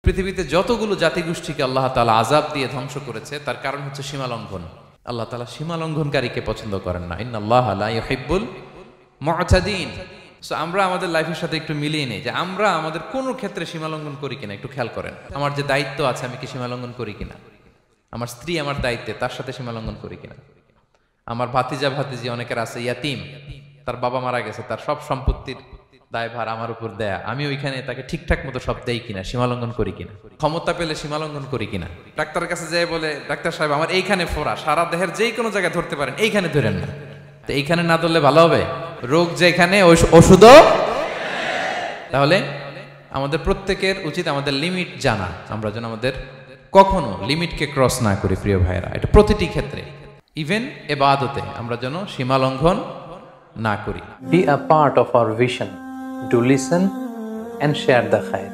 পৃথিবীতে যতগুলো জাতিগোষ্ঠীকে আল্লাহ তাআলা আযাব দিয়ে ধ্বংস করেছে তার কারণ হচ্ছে সীমা লঙ্ঘন। আল্লাহ তাআলা সীমা লঙ্ঘনকারীকে পছন্দ করেন না। ইন্নাল্লাহা লা ইউহিব্বুল মু'তাদিন। সো আমরা আমাদের লাইফের সাথে একটু মিলিয়ে নেই যে আমরা আমাদের কোন ক্ষেত্রে সীমা লঙ্ঘন করি কিনা একটু খেয়াল করেন। আমার যে দায়িত্ব আছে আমি কি সীমা লঙ্ঘন করি কিনা? আমার স্ত্রী আমার দায়িত্বে, তার সাথে সীমা লঙ্ঘন করি কিনা? আমার ভাতিজা ভাতিজি অনেকের আছে ইয়াতিম, তার বাবা মারা গেছে, তার সব সম্পত্তির দায়ভার আমার উপর দেয়া, আমি ওইখানে তাকে ঠিকঠাক মতো সব দেই কিনা, সীমালঙ্ঘন করি কিনা? ক্ষমতা পেলে সীমালঙ্ঘন করি কিনা? ডাক্তারের কাছে যাই বলে ডাক্তার সাহেব আমার এইখানে ফোড়া, সারা দেহের যেই কোনো জায়গায় ধরতে পারেন, এইখানে ধরেন না। তো এইখানে না ধরলে ভালো হবে? রোগ যেখানে ওষুধও। তাহলে আমাদের প্রত্যেকের উচিত আমাদের লিমিট জানা, আমরা যেন আমাদের কখনো লিমিটকে ক্রস না করি। প্রিয় ভাইয়েরা, এটা প্রতিটি ক্ষেত্রে, ইভেন ইবাদতে আমরা যেন সীমালঙ্ঘন না করি। Be a part of our vision. Do listen and share the khair.